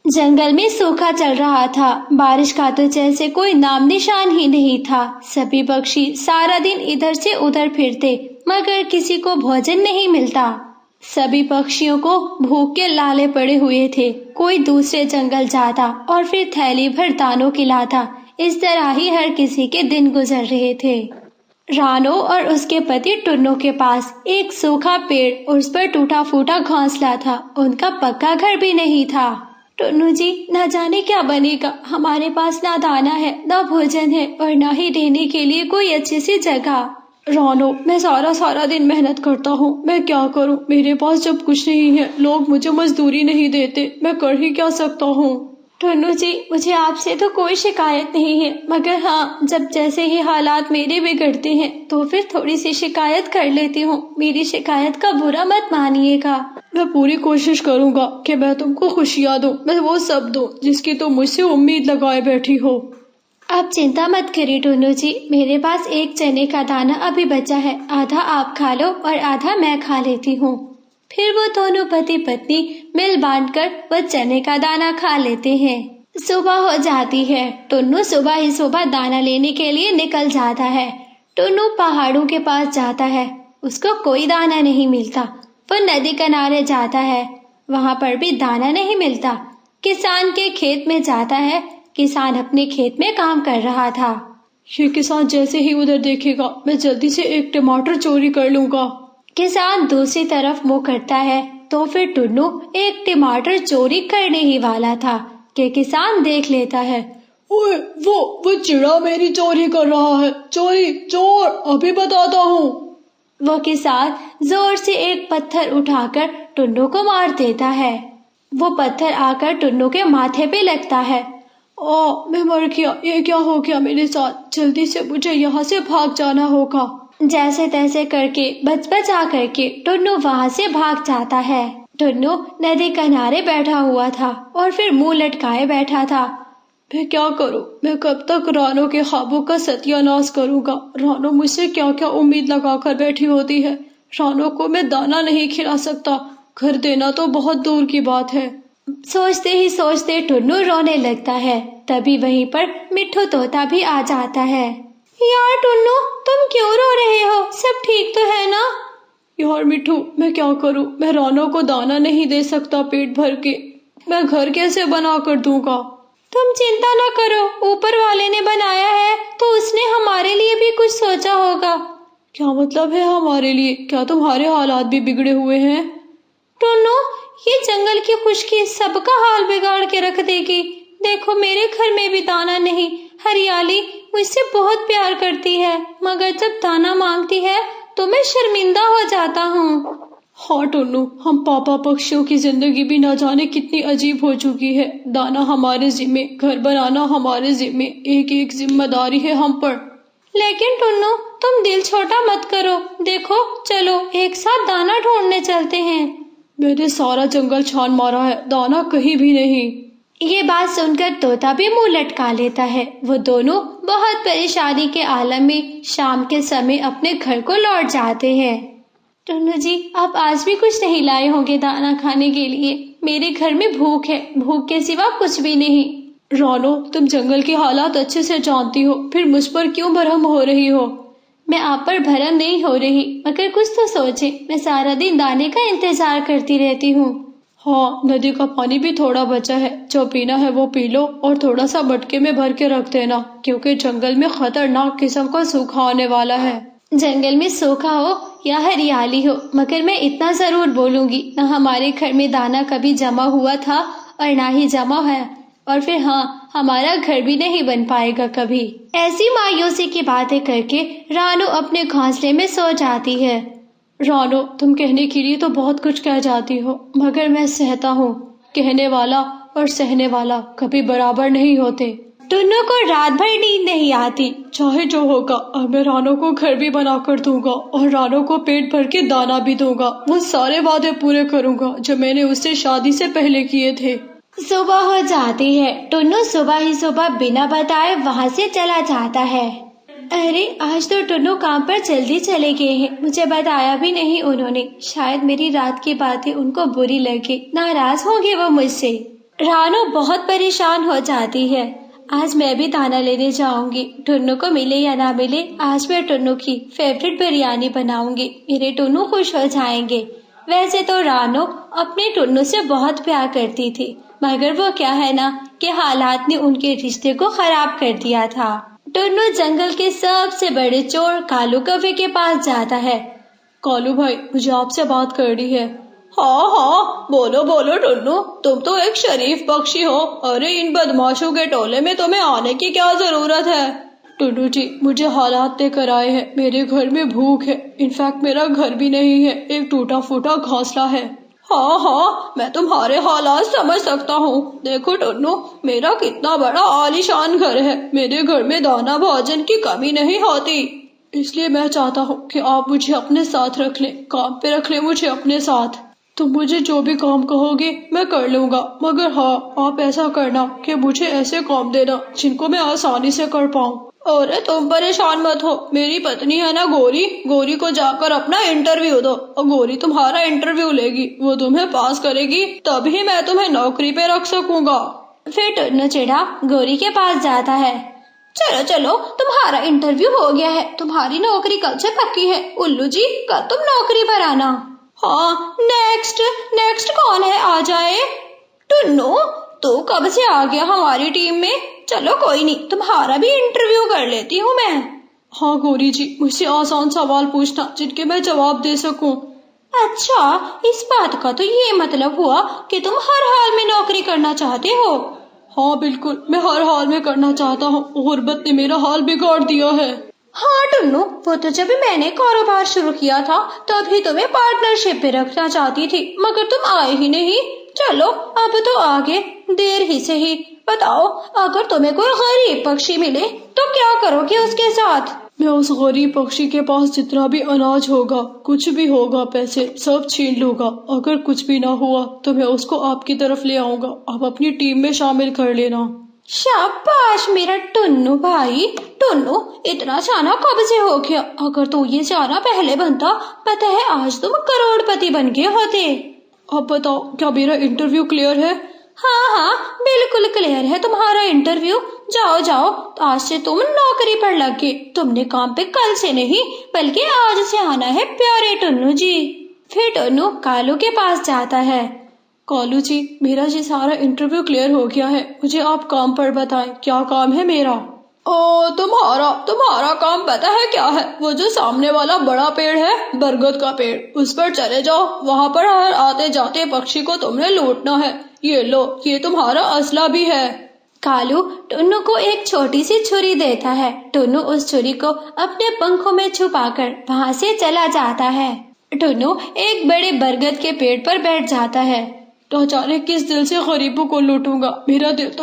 जंगल में सूखा चल रहा था। बारिश का तो जैसे कोई नाम निशान ही नहीं था। सभी पक्षी सारा दिन इधर से उधर फिरते, मगर किसी को भोजन नहीं मिलता। सभी पक्षियों को भूख के लाले पड़े हुए थे। कोई दूसरे जंगल जाता और फिर थैली भर दानों खिलाता। इस तरह ही हर किसी के दिन गुजर रहे थे। रानो और उसके पति टुन्नू के पास एक सूखा पेड़ और उस पर टूटा फूटा घोंसला था। उनका पक्का घर भी नहीं था। टुन्नू जी, न जाने क्या बनेगा। हमारे पास ना दाना है, ना भोजन है और ना ही रहने के लिए कोई अच्छी सी जगह। रानो, मैं सारा दिन मेहनत करता हूँ, मैं क्या करूँ। मेरे पास जब कुछ नहीं है, लोग मुझे मजदूरी नहीं देते, मैं कर ही क्या सकता हूँ। टुन्नू जी, मुझे आपसे तो कोई शिकायत नहीं है, मगर हाँ, जब जैसे ही हालात मेरे बिगड़ते हैं तो फिर थोड़ी सी शिकायत कर लेती हूँ। मेरी शिकायत का बुरा मत मानिएगा। मैं पूरी कोशिश करूँगा कि मैं तुमको खुशियाँ दूँ, मैं वो सब दूँ जिसकी तुम मुझसे उम्मीद लगाए बैठी हो। आप चिंता मत करिए टुन्नू जी, मेरे पास एक चने का दाना अभी बचा है। आधा आप खा लो और आधा मैं खा लेती हूँ। फिर वो दोनों पति पत्नी मिल बांटकर वो चने का दाना खा लेते हैं। सुबह हो जाती है। टुन्नू सुबह ही सुबह दाना लेने के लिए निकल जाता है। टुन्नू पहाड़ों के पास जाता है। उसको कोई दाना नहीं मिलता। वो नदी किनारे जाता है, वहाँ पर भी दाना नहीं मिलता। किसान के खेत में जाता है। किसान अपने खेत में काम कर रहा था। ये किसान जैसे ही उधर देखेगा, मैं जल्दी से एक टमाटर चोरी कर लूंगा। किसान दूसरी तरफ मुंह करता है तो फिर टुन्नू एक टमाटर चोरी करने ही वाला था कि किसान देख लेता है। ओए, वो चिड़ा मेरी चोरी कर रहा है। चोरी चोर, अभी बताता हूँ। वो किसान जोर से एक पत्थर उठाकर टुन्नू को मार देता है। वो पत्थर आकर टुन्नू के माथे पे लगता है। मैं मर गया, ये क्या हो गया मेरे साथ। जल्दी से मुझे यहाँ से भाग जाना होगा। जैसे तैसे करके बचा करके टुन्नू वहाँ से भाग जाता है। टुन्नू नदी किनारे बैठा हुआ था और फिर मुंह लटकाए बैठा था। मैं क्या करूं? मैं कब तक रानो के ख्वाबों का सत्यानाश करूंगा। रानो मुझसे क्या क्या उम्मीद लगाकर बैठी होती है। रानो को मैं दाना नहीं खिला सकता, घर देना तो बहुत दूर की बात है। सोचते ही सोचते टुन्नू रोने लगता है। तभी वहीं पर मिट्ठू तोता भी आ जाता है। यार टुन्नू, तुम क्यों रो रहे हो? सब ठीक तो है ना? यार मिट्ठू, मैं क्या करूं? मैं रानो को दाना नहीं दे सकता पेट भर के। मैं घर कैसे बना कर दूंगा? तुम चिंता न करो, ऊपर वाले ने बनाया है तो उसने हमारे लिए भी कुछ सोचा होगा। क्या मतलब है हमारे लिए? क्या तुम्हारे हालात भी बिगड़े हुए हैं? टुन्नू, ये जंगल की खुशकी सबका हाल बिगाड़ के रख देगी। देखो, मेरे घर में भी दाना नहीं। हरियाली मुझसे बहुत प्यार करती है, मगर जब दाना मांगती है तो मैं शर्मिंदा हो जाता हूँ। हाँ टुन्नू, हम पापा पक्षियों की जिंदगी भी न जाने कितनी अजीब हो चुकी है। दाना हमारे जिम्मे, घर बनाना हमारे जिम्मे, एक एक जिम्मेदारी है हम पर। लेकिन टुन्नू, तुम दिल छोटा मत करो। देखो, चलो एक साथ दाना ढूंढने चलते हैं। मैंने सारा जंगल छान मारा है, दाना कहीं भी नहीं। ये बात सुनकर तोता भी मुंह लटका लेता है। वो दोनों बहुत परेशानी के आलम में शाम के समय अपने घर को लौट जाते हैं। टुन्नू जी, आप आज भी कुछ नहीं लाए होंगे दाना खाने के लिए। मेरे घर में भूख है, भूख के सिवा कुछ भी नहीं। रानो, तुम जंगल के हालात अच्छे से जानती हो, फिर मुझ पर क्यों भरम हो रही हो? मैं आप पर भरम नहीं हो रही, मगर कुछ तो सोचे। मैं सारा दिन दाने का इंतजार करती रहती हूँ। हाँ, नदी का पानी भी थोड़ा बचा है, जो पीना है वो पी लो और थोड़ा सा मटके में भर के रख देना, क्योंकि जंगल में खतरनाक किस्म का सूखा आने वाला है। जंगल में सूखा हो या हरियाली हो, मगर मैं इतना जरूर बोलूंगी, न हमारे घर में दाना कभी जमा हुआ था और ना ही जमा है, और फिर हाँ, हमारा घर भी नहीं बन पाएगा कभी। ऐसी मायूसी की बातें करके रानू अपने घोंसले में सो जाती है। रानो, तुम कहने के लिए तो बहुत कुछ कह जाती हो, मगर मैं सहता हूँ। कहने वाला और सहने वाला कभी बराबर नहीं होते। टुन्नू को रात भर नींद नहीं आती। चाहे जो होगा, अब मैं रानो को घर भी बना कर दूंगा और रानो को पेट भर के दाना भी दूंगा। वो सारे वादे पूरे करूंगा जो मैंने उससे शादी से पहले किए थे। सुबह हो जाती है। टुन्नू सुबह ही सुबह बिना बताए वहाँ से चला जाता है। अरे, आज तो टुन्नू काम पर जल्दी चले गए हैं, मुझे बताया भी नहीं उन्होंने। शायद मेरी रात की बातें उनको बुरी लगे, नाराज होंगे वो मुझसे। रानू बहुत परेशान हो जाती है। आज मैं भी दाना लेने जाऊंगी। टुन्नू को मिले या ना मिले, आज मैं टुन्नू की फेवरेट बिरयानी बनाऊंगी। मेरे टुन्नू खुश हो जाएंगे। वैसे तो रानू अपने टुन्नू से बहुत प्यार करती थी, मगर वो क्या है ना कि हालात ने उनके रिश्ते को खराब कर दिया था। टुन्नू जंगल के सबसे बड़े चोर कालू कौवे के पास जाता है। कालू भाई, मुझे आपसे बात करनी है। हाँ हाँ, बोलो बोलो टुन्नू, तुम तो एक शरीफ पक्षी हो। अरे इन बदमाशों के टोले में तुम्हें आने की क्या जरूरत है? टुन्नू जी, मुझे हालात देकर आए हैं। मेरे घर में भूख है। इनफैक्ट मेरा घर भी नहीं है, एक टूटा फूटा घोंसला है। हाँ हाँ, मैं तुम्हारे हालात समझ सकता हूँ। देखो टुन्नू, मेरा कितना बड़ा आलीशान घर है। मेरे घर में दाना भोजन की कमी नहीं होती। इसलिए मैं चाहता हूँ कि आप मुझे अपने साथ रख लें, काम पे रख लें मुझे अपने साथ। तुम मुझे जो भी काम कहोगे मैं कर लूंगा, मगर हाँ, आप ऐसा करना कि मुझे ऐसे काम देना जिनको मैं आसानी से कर पाऊँ। अरे तुम परेशान मत हो, मेरी पत्नी है ना गौरी, गौरी को जाकर अपना इंटरव्यू दो और गौरी तुम्हारा इंटरव्यू लेगी। वो तुम्हें पास करेगी तभी मैं तुम्हें नौकरी पे रख सकूंगा। फिर टुन्नू चिड़ा गौरी के पास जाता है। चलो चलो, तुम्हारा इंटरव्यू हो गया है, तुम्हारी नौकरी कल से पक्की है। उल्लू जी, कल तुम नौकरी पर आना। हाँ, नेक्स्ट नेक्स्ट कौन है, आ जाए। टुन्नू, तू कब से आ गया हमारी टीम में? चलो कोई नहीं, तुम्हारा भी इंटरव्यू कर लेती हूँ मैं। हाँ गौरी जी, मुझसे आसान सवाल पूछना जिनके मैं जवाब दे सकूं। अच्छा, इस बात का तो ये मतलब हुआ कि तुम हर हाल में नौकरी करना चाहते हो। हाँ बिल्कुल, मैं हर हाल में करना चाहता हूँ। गुर्बत ने मेरा हाल बिगाड़ दिया है। हाँ टुन्नू, वो तो जब मैंने कारोबार शुरू किया था तभी तुम्हें पार्टनरशिप पे रखना चाहती थी, मगर तुम आए ही नहीं। चलो अब तो आगे, देर ही से ही। बताओ, अगर तुम्हें कोई गरीब पक्षी मिले तो क्या करोगे उसके साथ? मैं उस गरीब पक्षी के पास जितना भी अनाज होगा, कुछ भी होगा, पैसे सब छीन लूंगा। अगर कुछ भी ना हुआ तो मैं उसको आपकी तरफ ले आऊंगा। आप अपनी टीम में शामिल कर लेना। शाबाश मेरा टुन्नू भाई। टुन्नू, इतना जाना कब से हो गया? अगर तो ये जाना पहले बनता, पता है आज तुम करोड़पति बन गए होते। अब बताओ, क्या मेरा इंटरव्यू क्लियर है? हाँ हाँ, बिल्कुल क्लियर है तुम्हारा इंटरव्यू। जाओ जाओ, आज से तुम नौकरी पर लग गए। तुमने काम पे कल से नहीं बल्कि आज से आना है प्यारे टुन्नू जी। फिर टुन्नू कालू के पास जाता है। कालू जी, मेरा ये सारा इंटरव्यू क्लियर हो गया है। मुझे आप काम पर बताएं, क्या काम है मेरा? ओ, तुम्हारा काम पता है क्या है? वो जो सामने वाला बड़ा पेड़ है, बरगद का पेड़, उस पर चले जाओ। वहाँ पर हर आते जाते पक्षी को तुमने लूटना है। ये लो, ये तुम्हारा असला भी है। कालू टुन्नू को एक छोटी सी छुरी देता है। टुन्नू उस छुरी को अपने पंखों में छुपाकर वहाँ से चला जाता है। टुन्नू एक बड़े बरगद के पेड़ पर बैठ जाता है। तो जाने किस दिल से गरीबों को लूटूंगा, मेरा दिल तो